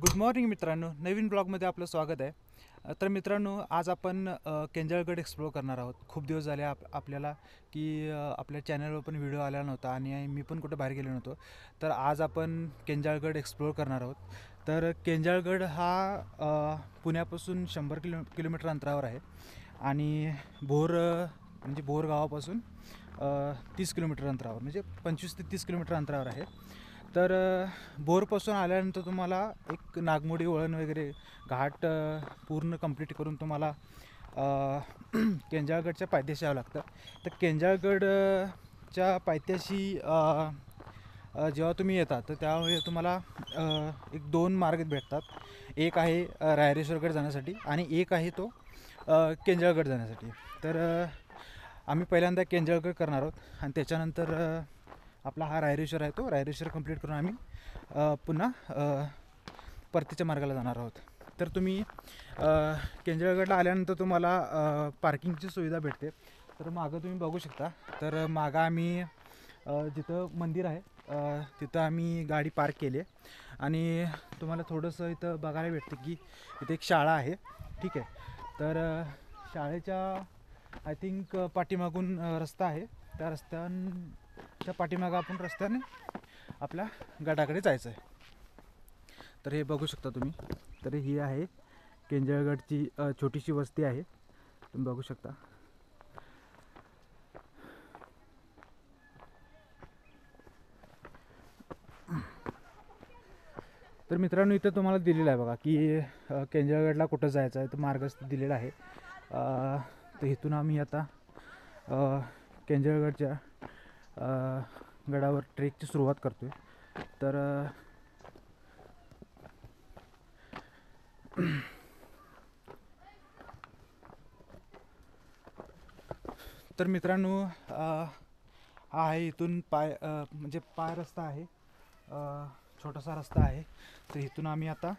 Good morning मित्रांनो, नवीन ब्लॉगमध्ये आपलं स्वागत आहे। तर मित्रांनो, आज आपण केंजळगड एक्सप्लोर करणार आहोत। खूप दिवस झाले आपल्याला की आपल्या चॅनलवर पण व्हिडिओ आला नव्हता आणि मी पण कुठे बाहेर गेलो नव्हतो। तर आज आपण केंजळगड एक्सप्लोर करणार आहोत। तर केंजळगड हा पुण्यापासून 100 किलोमीटर अंतरावर आहे आणि म्हणजे भोर गावापासून 30 किलोमीटर अंतरावर, म्हणजे 25 ते 30 किलोमीटर अंतरावर आहे। तर बोरपासून आल्यानंतर तुम्हाला एक नागमोडी वळण वगैरे घाट पूर्ण कंप्लीट करून तुम्हाला केंजळगडच्या पायथ्याशी यावं लागतं। तर केंजळगडच्या पायथ्याशी जेव्हा तुम्ही येता तर त्यावेळी तुम्हाला एक दोन मार्ग भेटतात। एक आहे रायरेश्वरगड जाण्यासाठी आणि एक आहे तो केंजळगड जाण्यासाठी। तर आम्ही पहिल्यांदा केंजळगड करणार आहोत आणि त्याच्यानंतर आपला हा रायरेश्वर आहे, तो रायरेश्वर कंप्लीट करून आम्ही पुन्हा परतीच्या मार्गाला जाणार आहोत। तर तुम्ही केंजळगडला आल्यानंतर तुम्हाला पार्किंगची सुविधा भेटते। तर मागं तुम्ही बघू शकता। तर मागं आम्ही जिथं मंदिर आहे तिथं आम्ही गाडी पार्क केली आहे आणि तुम्हाला थोडंसं इथं बघायला भेटतं की इथे एक शाळा आहे, ठीक आहे। तर शाळेच्या आय थिंक पाठीमागून रस्ता आहे, त्या रस्त्याच्या पाठीमागं आपण रस्त्याने आपल्या गडाकडे जायचं आहे। तर हे बघू शकता तुम्ही। तर ही आहे केंजळगडची छोटीशी वस्ती आहे, तुम्ही बघू शकता। तर मित्रांनो, इथं तुम्हाला दिलेलं आहे बघा की केंजळगडला कुठं जायचं आहे, तर मार्ग दिलेला आहे। तर इथून आम्ही आता केंजळगडच्या गडावर ट्रेकची सुरुवात करतोय। तर मित्रांनो, हा आहे इथून म्हणजे पाय रस्ता आहे, छोटासा रस्ता आहे। तर इथून आम्ही आता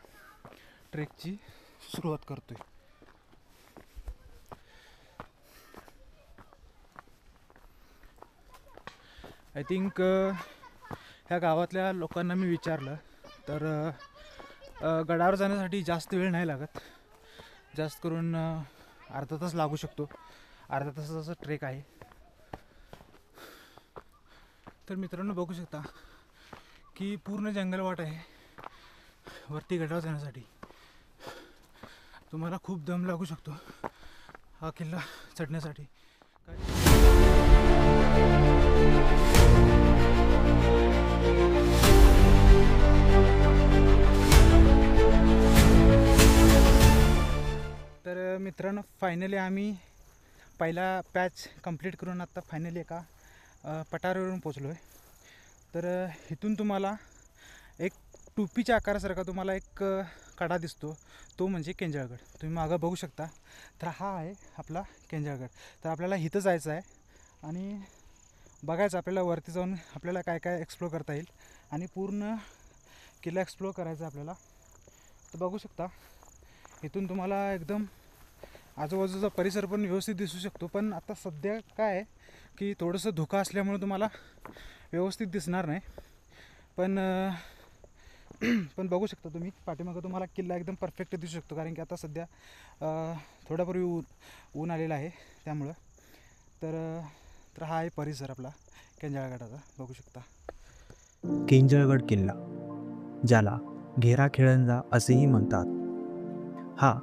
ट्रेकची सुरुवात करतोय। आय थिंक ह्या गावातल्या लोकांना मी विचारलं तर गडावर जाण्यासाठी जास्त वेळ नाही लागत, जास्त करून अर्धा तास लागू शकतो। अर्धा तासाचा ट्रेक आहे। तर मित्रांनो, बघू शकता की पूर्ण जंगलवाट आहे वरती गडावर जाण्यासाठी। तुम्हाला खूप दम लागू शकतो हा किल्ला चढण्यासाठी। तर मित्रांनो, फायनली आम्ही पहिला पॅच कंप्लीट करून आता फायनली एका पठारावरून पोचलो आहे। तर इथून तुम्हाला एक टोपीच्या आकारासारखा तुम्हाला एक कडा दिसतो, तो म्हणजे केंजळगड। तुम्ही मागं बघू शकता। तर हा आहे आपला केंजळगड। तर आपल्याला इथं जायचं आहे आणि बघायचं आपल्याला वरती जाऊन आपल्याला काय काय एक्सप्लोर करता येईल आणि पूर्ण किल्ला एक्सप्लोर करायचा आपल्याला। तर बघू शकता, इथून तुम्हाला एकदम आजूबाजूचा परिसर पण व्यवस्थित दिसू शकतो। पण आता सध्या काय आहे की थोडंसं धुकं असल्यामुळे तुम्हाला व्यवस्थित दिसणार नाही। पण बघू शकता तुम्ही पाठीमागं तुम्हाला किल्ला एकदम परफेक्ट दिसू शकतो, कारण की आता सध्या थोड्यापूर्वी ऊन आलेलं आहे त्यामुळं। तर हा आहे परिसर आपला केंजळगडाचा, बघू शकता। केंजळगड किल्ला, ज्याला घेरा खेळंजा असेही म्हणतात, हा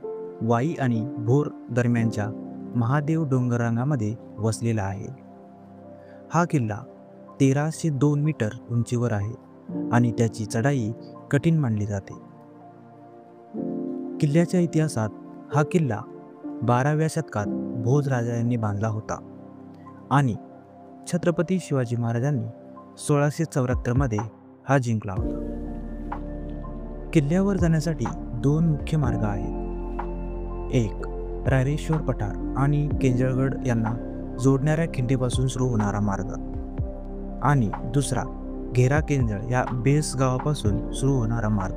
वाई आणि भोर दरम्यानच्या महादेव डोंगररांगामध्ये वसलेला आहे। हा किल्ला 1302 मीटर उंचीवर आहे आणि त्याची चढाई कठीण मानली जाते। किल्ल्याच्या इतिहासात हा किल्ला 12व्या शतकात भोज राजा यांनी बांधला होता आणि छत्रपती शिवाजी महाराजांनी 1674 मध्ये हा जिंकला होता। किल्ल्यावर जाण्यासाठी दोन मुख्य मार्ग आहेत। एक रायरेश्वर पठार आणि केंजळगड यांना जोडणाऱ्या खिंडीपासून सुरू होणारा मार्ग आणि दुसरा घेरा केंजळ या बेस गावापासून सुरू होणारा मार्ग।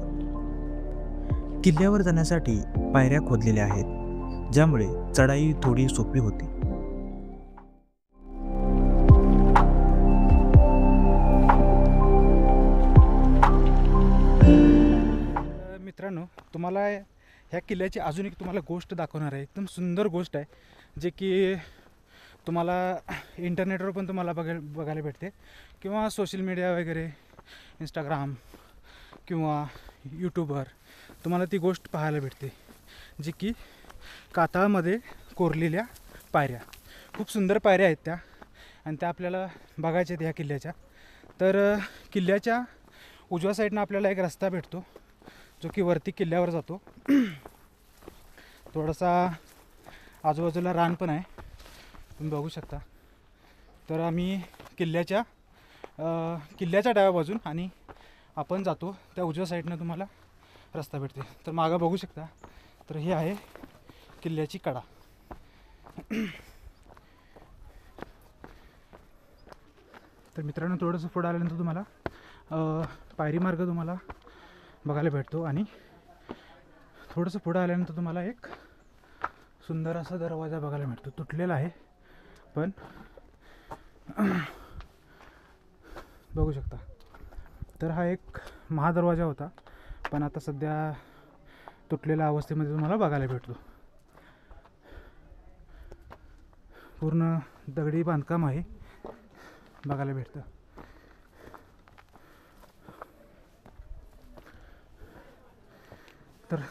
किल्ल्यावर जाण्यासाठी पायऱ्या खोदलेल्या आहेत, ज्यामुळे चढाई थोडी सोपी होती। मित्रांनो, तुम्हाला ह्या किल्ल्याची अजून एक तुम्हाला गोष्ट दाखवणार आहे. एकदम सुंदर गोष्ट आहे जे की तुम्हाला इंटरनेटवर पण तुम्हाला बघायला भेटते किंवा सोशल मीडिया वगैरे इंस्टाग्राम किंवा यूट्यूबवर तुम्हाला ती गोष्ट पाहायला भेटते, जी की कातळामध्ये कोरलेल्या पायऱ्या. खूप सुंदर पायऱ्या आहेत त्या, आणि त्या आपल्याला बघायच्या आहेत ह्या किल्ल्याच्या. तर किल्ल्याच्या उजव्या साईडनं आपल्याला एक रस्ता भेटतो जो की वरती किल्ल्यावर जातो. थोडासा आजूबाजूला रान पण आहे, तुम्ही बघू शकता. तर आम्ही किल्ल्याच्या डाव्या बाजून आणि आपण जातो त्या उजव्या साईडनं तुम्हाला रस्ता भेटते. तर मागं बघू शकता, तर ही आहे किल्ल्याची कडा. तर मित्रांनो, थोडंसं पुढं आल्यानंतर तुम्हाला पायरी मार्ग तुम्हाला बघायला भेटतो, आणि थोडंसं पुढं आल्यानंतर तुम्हाला एक सुंदर असा दरवाजा बघायला भेटतो. तुटलेला आहे पण बघू शकता. तर हा एक महादरवाजा होता, पण आता सध्या तुटलेल्या अवस्थेमध्ये तुम्हाला बघायला भेटतो. पूर्ण दगडी बांधकाम आहे, बघायला भेटतं. तर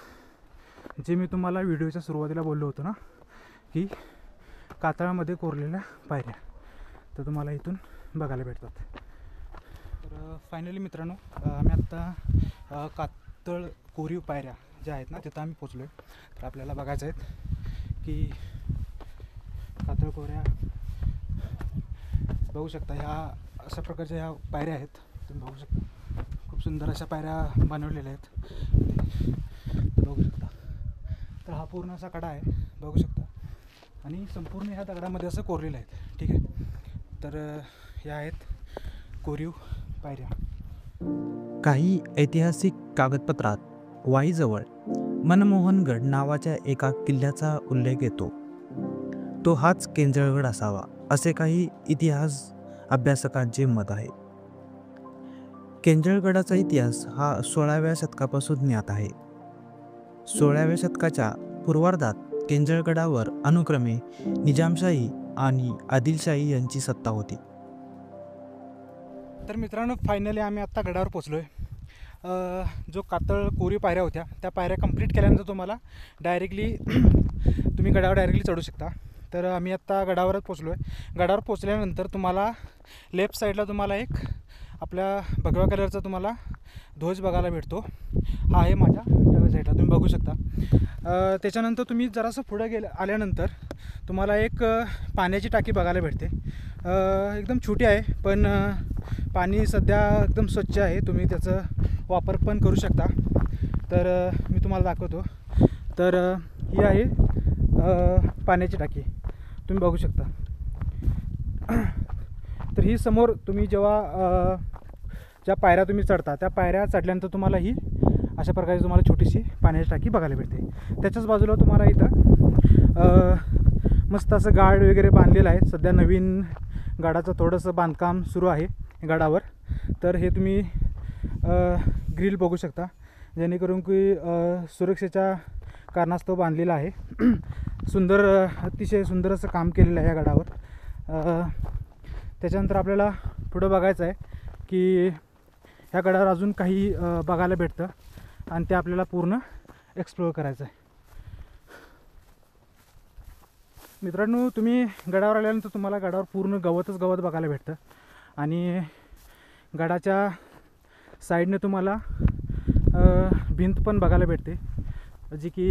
जे मी तुम्हाला व्हिडिओच्या सुरुवातीला बोललो होतो ना, की कातळामध्ये कोरलेल्या पायऱ्या, तर तुम्हाला इथून बघायला भेटतात. तर फायनली मित्रांनो, आम्ही आत्ता कातळ कोरीव पायऱ्या ज्या आहेत ना, तिथं आम्ही पोचलो आहे. तर आपल्याला बघायचं आहेत की कातळ कोऱ्या बघू शकता. ह्या अशा प्रकारच्या ह्या पायऱ्या आहेत, तुम्ही बघू शकता. खूप सुंदर अशा पायऱ्या बनवलेल्या आहेत, बघू शकता. तर हा पूर्ण असा कडा आहे, बघू शकता, आणि संपूर्ण ह्या दगडामध्ये असं कोरलेलं आहे. ठीक आहे. तर ह्या आहेत कोरीव पायऱ्या. काही ऐतिहासिक कागदपत्रात वाईजवळ मनमोहनगड नावाच्या एका किल्ल्याचा उल्लेख येतो. तो हाच केंजळगड असावा असे काही इतिहास अभ्यासकांचे मत आहे. केंजळगडाचा इतिहास हा 16व्या शतकापासून ज्ञात आहे. 16व्या शतकाच्या पूर्वार्धात केंजळगडावर अनुक्रमे निजामशाही आणि आदिलशाही यांची सत्ता होती. तर मित्रांनो, फायनली आम्ही आत्ता गडावर पोचलो आहे. जो कातळ कोरीव पायऱ्या होत्या, त्या पायऱ्या कंप्लीट केल्यानंतर तुम्हाला डायरेक्टली तुम्ही गडावर डायरेक्टली चढू शकता. तर आम्ही आत्ता गडावरच पोचलो आहे. गडावर पोचल्यानंतर तुम्हाला लेफ्ट साईडला तुम्हाला एक आपल्या भगव्या कलरचा तुम्हाला ध्वज बघायला भेटतो. हा आहे माझ्या डाव्या साईडला, तुम्ही बघू शकता. त्याच्यानंतर तुम्ही जरासं पुढं आल्यानंतर तुम्हाला एक पाण्याची टाकी बघायला भेटते. एकदम छोटी आहे, पण पाणी सध्या एकदम स्वच्छ आहे, तुम्ही त्याचा वापर पण करू शकता. तर मी तुम्हाला दाखवतो. तर ही आहे पाण्याची टाकी, तुम्ही बघू शकता. तर ही समोर तुम्ही जेव्हा ज्या पायऱ्या तुम्ही चढता, त्या पायऱ्या चढल्यानंतर तुम्हाला ही अशा प्रकारे तुम्हाला छोटीशी पाण्याची टाकी बघायला भेटते. त्याच्याच बाजूला तुम्हाला इथं मस्त असं गाड वगैरे बांधलेलं आहे. सध्या नवीन गाडाचं थोडंसं बांधकाम सुरू आहे गडावर. तर हे तुम्ही ग्रिल बघू शकता, जेणेकरून की सुरक्षेच्या कारणास्तव बांधलेलं आहे. सुंदर, अतिशय सुंदर असं काम केलेलं आहे या गडावर. त्याच्यानंतर आपल्याला पुढं बघायचं आहे की ह्या गडावर अजून काही बघायला भेटतं, आणि ते आपल्याला पूर्ण एक्सप्लोअर करायचं आहे. मित्रांनो, तुम्ही गडावर आल्यानंतर तुम्हाला गडावर पूर्ण गवतच गवत बघायला भेटतं, आणि गडाच्या साईडने तुम्हाला भिंत पण बघायला भेटते, जी की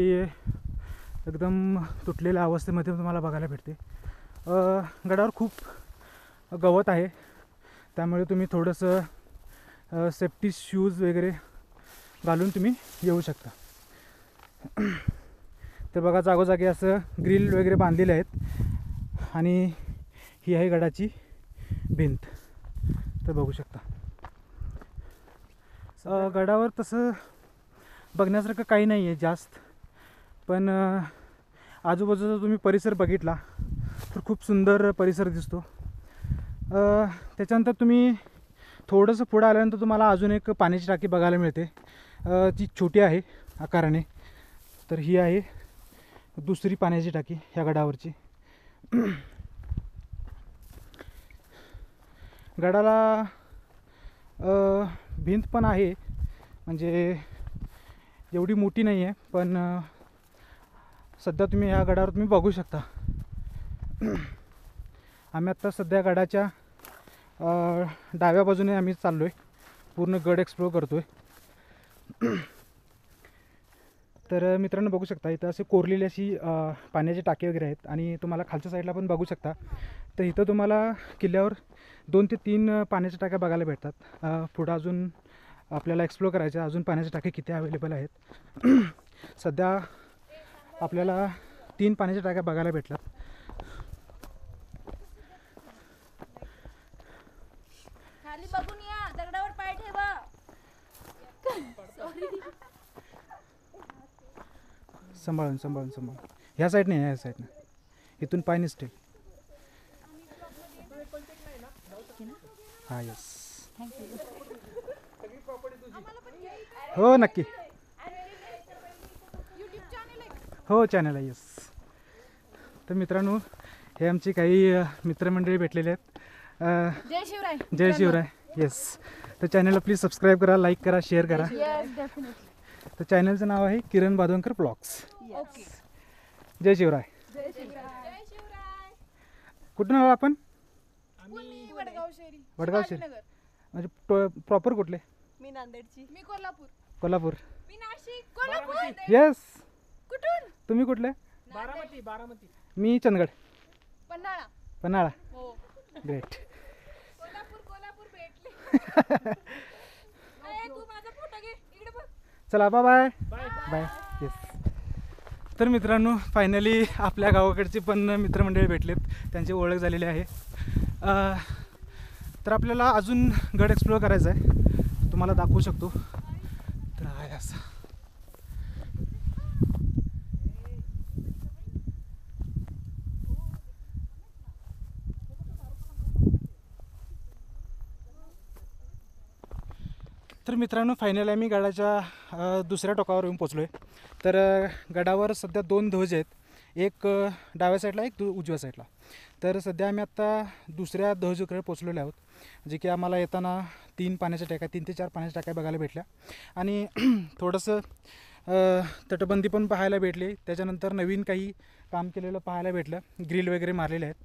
एकदम तुटलेल्या अवस्थेमध्ये तुम्हाला बघायला भेटते. गडावर खूप गवत आहे, त्यामुळे तुम्ही थोडंसं सेफ्टी शूज वगैरे घालून तुम्ही येऊ शकता. तर बघा, जागोजागी असं ग्रिल वगैरे बांधलेले आहेत, आणि ही आहे गडाची भिंत, तर बघू शकता. गडावर तसं बघण्यासारखं काही नाही आहे जास्त, पण आजूबाजूचा तुम्ही परिसर बघितला तर खूप सुंदर परिसर दिसतो. त्याच्यानंतर तुम्ही थोडंसं पुढं आल्यानंतर तुम्हाला अजून एक पाण्याची टाकी बघायला मिळते. ती छोटी आहे, आकाराने. तर ही आहे दुसरी पाण्याची टाकी ह्या गडावरची. गडाला भिंत पण आहे, म्हणजे एवढी मोठी नाही आहे, पण सध्या तुम्ही ह्या गडावर तुम्ही बघू शकता. आम्ही आत्ता सध्या गडाच्या डाव्या बाजूने आम्ही चाललो आहे, पूर्ण गड एक्सप्लोर करतो आहे. तर मित्रांनो बघू शकता इथं असे कोरलेली अशी पाण्याची टाकी वगैरे आहेत, आणि तुम्हाला खालच्या साईडला पण बघू शकता. तर इथं तुम्हाला किल्ल्यावर 2 ते 3 पाण्याच्या टाक्या बघायला भेटतात. पुढं अजून आपल्याला एक्सप्लोर करायचं आहे, अजून पाण्याच्या टाक्या किती अवेलेबल आहेत. सध्या आपल्याला 3 पाण्याच्या टाक्या बघायला भेटतात. खाली बघून या, दगडावर पाय ठेवा. सांभाळून सांभाळून सांभाळून. ह्या साईडने ह्या साईडने इथून पाय निसते. हां यस, हो नक्की, हो चॅनल आहे. यस. तर मित्रांनो हे आमची काही मित्रमंडळी भेटलेले आहेत. जय शिवराय. जय शिवराय. येस. तर चॅनलला प्लीज सबस्क्राईब करा, लाईक करा, शेअर करा. Yes definitely. तर चॅनलचं नाव आहे किरण बादवणकर ब्लॉग्स. ओके. जय शिवराय. जय शिवराय. जय शिवराय. कुठून आलो आपण? आम्ही वडगाव शहरी. वडगाव शहरी. म्हणजे प्रॉपर कुठले? मी नांदेडची. मी कोल्हापूर. कोल्हापूर. मी नाशिक. कोल्हापूर. येस. कुठून? तुम्ही कुठले? बारामती. बारामती. मी चंदगड. पन्हाळा. पन्हाळा. हो. ग्रेट. कोल्हापूर कोल्हापूर भेटले. ए तू माझा फोटो घे, इकडे बघ. चला बाय बाय बाय. येस. तर मित्रांनो फायनली आपल्या गावाकडची पण मित्रमंडळी भेटलेत, त्यांची ओळख झालेली आहे. तर आपल्याला अजून गड एक्सप्लोअर करायचा आहे, तुम्हाला दाखवू शकतो. तर आहे असं. तर मित्रांनो फायनली आम्ही गडाच्या दुसऱ्या टोकावर येऊन पोचलो आहे. तर गडावर सध्या 2 ध्वज आहेत, एक डाव्या साईडला, एक उजव्या साईडला. तर सध्या आम्ही आत्ता दुसऱ्या ध्वजाकडे पोचलेलो आहोत, जे की आम्हाला येताना 3 पाण्याच्या टाक्या, 3 ते 4 पाण्याच्या टाक्या बघायला भेटल्या, आणि थोडंसं तटबंदी पण पाहायला भेटली. त्याच्यानंतर नवीन काही काम केलेलं पाहायला भेटलं, ग्रिल वगैरे मारलेले आहेत.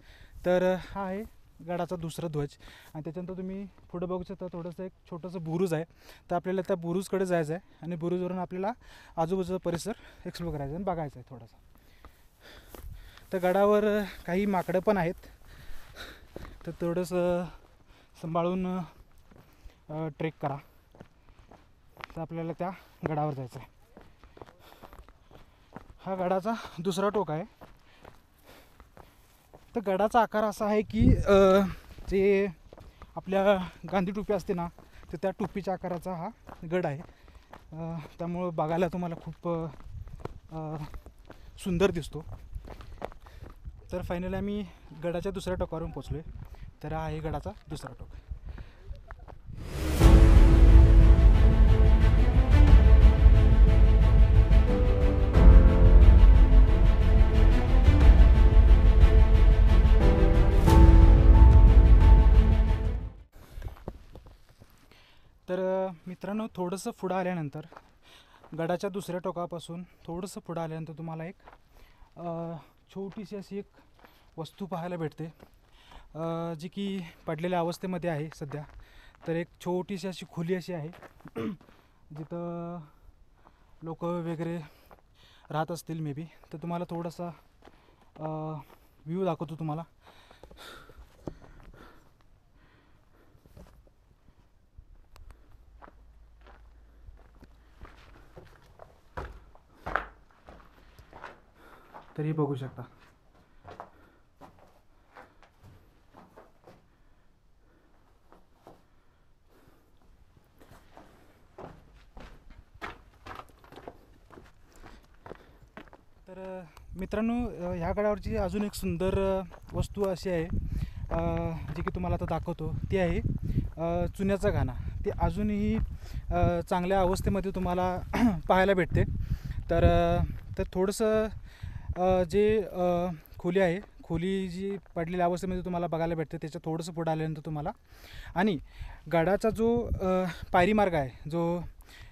तर हा आहे गडाचा दुसरा ध्वज. आणि त्याच्यानंतर तुम्ही पुढं बघू शकता थोडंसं एक छोटंसं बुरुज आहे. तर आपल्याला त्या बुरुजकडे जायचं आहे, आणि बुरुजवरून आपल्याला आजूबाजूचा परिसर एक्सप्लोर करायचा आणि बघायचा आहे थोडासा. तर गडावर काही माकडं पण आहेत, तर थोडंसं सांभाळून ट्रेक करा. तर आपल्याला त्या गडावर जायचं आहे. हा गडाचा दुसरा टोक आहे. तर गडाचा आकार असा आहे की जे आपल्या गांधी टोपी असते ना, तर त्या टोपीच्या आकाराचा हा गड आहे. त्यामुळं बघायला तुम्हाला खूप सुंदर दिसतो. तर फायनली आम्ही गडाच्या दुसऱ्या टोकावरून पोचलो आहे. तर हा आहे गडाचा दुसरा टोक. तर मित्रांनो थोडंसं पुढं आल्यानंतर गडाच्या दुसऱ्या टोकापासून थोडंसं पुढं आल्यानंतर तुम्हाला एक छोटीशी अशी एक वस्तू पाहायला भेटते, जी की पडलेल्या अवस्थेमध्ये आहे सध्या. तर एक छोटीशी अशी खोली अशी आहे, जिथं लोक वगैरे राहत असतील मे बी. तर तुम्हाला थोडासा व्ह्यू दाखवतो तुम्हाला. तरी बघू शकता. तर मित्रांनो ह्या गडावरची अजून एक सुंदर वस्तू अशी आहे, जी की तुम्हाला आता दाखवतो. ती आहे चुन्याचा घाणा. ती अजूनही चांगल्या अवस्थेमध्ये तुम्हाला पाहायला भेटते. तर थोडंसं जे खोली आहे, खोली जी पडलेल्या अवस्थेमध्ये तुम्हाला बघायला भेटते, त्याच्या थोडंसं पुढं आल्यानंतर तुम्हाला आणि गडाचा जो पायरी मार्ग आहे, जो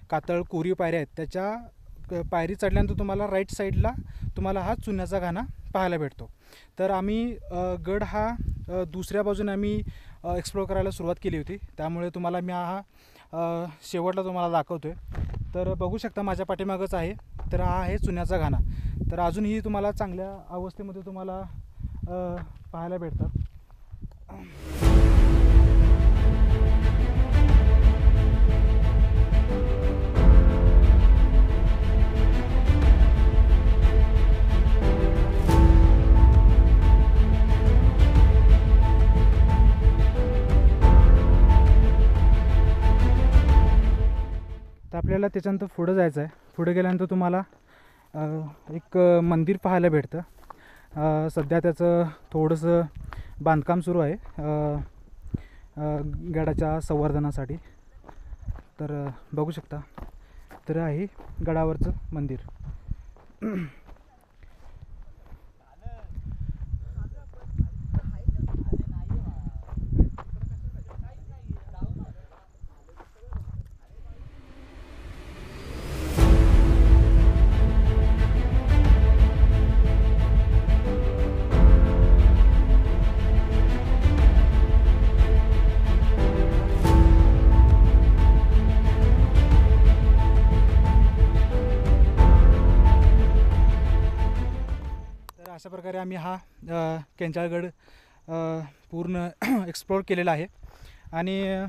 कातळ कोरीव पायऱ्या आहेत, त्याच्या पायरी चढल्यानंतर तुम्हाला राईट साईडला तुम्हाला हा चुन्याचा घाणा पाहायला भेटतो. तर आम्ही गड हा दुसऱ्या बाजूने आम्ही एक्सप्लोअर करायला सुरुवात केली होती, त्यामुळे तुम्हाला मी हा शेवटला तुम्हाला दाखवतो आहे. तर बघू शकता माझ्या पाठीमागच आहे, तर हा आहे चुन्याचा घाणा. तर अजूनही तुम्हाला चांगल्या अवस्थेमध्ये तुम्हाला पाहायला भेटतात. तर आपल्याला त्याच्यानंतर पुढं जायचं आहे. पुढे गेल्यानंतर तुम्हाला एक मंदिर पाहायला भेटतं. सध्या त्याचं थोडंसं बांधकाम सुरू आहे गडाच्या संवर्धनासाठी. तर बघू शकता, तर आहे गडावरचं मंदिर. अशा प्रकारे आम्ही हा केंजाळगड पूर्ण एक्सप्लोअर केलेला आहे आणि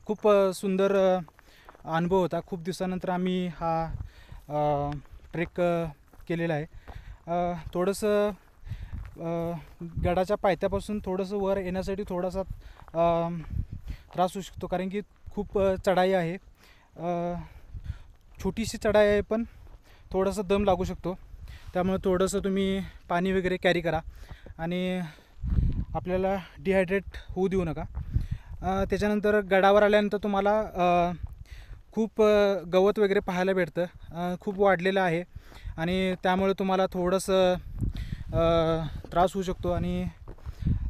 खूप सुंदर अनुभव होता. खूप दिवसानंतर आम्ही हा ट्रेक केलेला आहे. थोडंसं गडाच्या पायथ्यापासून थोडंसं वर येण्यासाठी थोडासा त्रास होऊ शकतो, कारण की खूप चढाई आहे. छोटीशी चढाई आहे, पण थोडंसं दम लागू शकतो. त्यामुळे थोडंसं तुम्ही पाणी वगैरे कॅरी करा आणि आपल्याला डिहायड्रेट होऊ देऊ नका. त्याच्यानंतर गडावर आल्यानंतर तुम्हाला खूप गवत वगैरे पाहायला भेटतं. खूप वाढलेलं आहे आणि त्यामुळे तुम्हाला थोडंसं त्रास होऊ शकतो आणि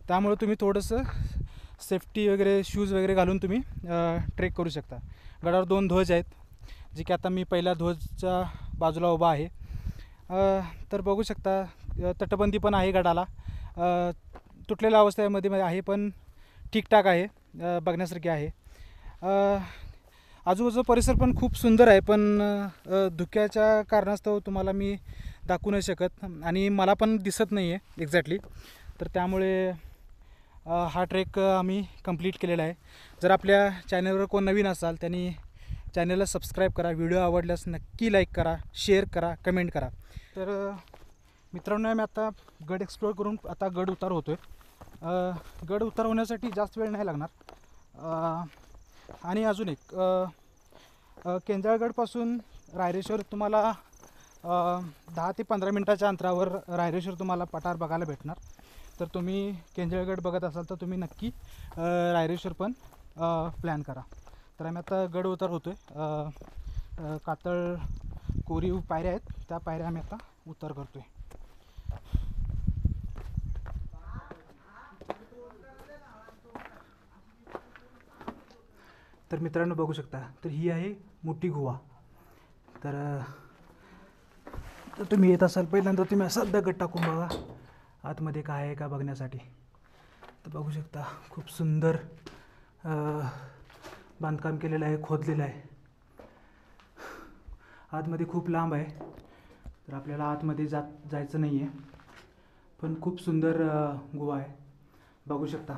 त्यामुळे तुम्ही थोडंसं सेफ्टी वगैरे शूज वगैरे घालून तुम्ही ट्रेक करू शकता. गडावर 2 ध्वज आहेत, जे की आता मी पहिल्या ध्वजच्या बाजूला उभा आहे. तर बघू शकता, तटबंदी पण आहे गडाला. तुटलेल्या अवस्थेमध्ये आहे, पण ठीकठाक आहे, बघण्यासारखी आहे. आजूबाजूचा परिसर पण खूप सुंदर आहे, पण धुक्याच्या कारणास्तव तुम्हाला मी दाखवू नाही शकत आणि मला पण दिसत नाही आहे एक्झॅक्टली. तर त्यामुळे हा ट्रेक आम्ही कंप्लीट केलेला आहे. जर आपल्या चॅनलवर कोण नवीन असाल त्यांनी चॅनलला सबस्क्राईब करा. व्हिडिओ आवडल्यास नक्की लाईक करा, शेअर करा, कमेंट करा. तर मित्रांनो, आम्ही आता गड एक्सप्लोअर करून आता गड उतार होतो आहे. गड उतार होण्यासाठी जास्त वेळ नाही लागणार. आणि अजून एक, केंजाळगडपासून रायरेश्वर तुम्हाला 10 ते 15 मिनटाच्या अंतरावर रायरेश्वर तुम्हाला पठार बघायला भेटणार. तर तुम्ही केंजाळगड बघत असाल तर तुम्ही नक्की रायरेश्वर पण प्लॅन करा. तर आम्ही आता गड उतार होतो आहे. कातळ कोरीव पायऱ्या आहेत, त्या पायऱ्या आम्ही आता उतार करतो आहे. तर मित्रांनो बघू शकता, तर ही आहे मोठी गुहा. तर तुम्ही येत असाल पहिल्यांदा तुम्ही असा दगड टाकून बघा आतमध्ये काय आहे का बघण्यासाठी. तर बघू शकता, खूप सुंदर बांधकाम केलेलं आहे, खोदलेलं आहे. आतमध्ये खूप लांब आहे, तर आपल्याला आतमध्ये जायचं नाही आहे, पण खूप सुंदर गुहा आहे, बघू शकता.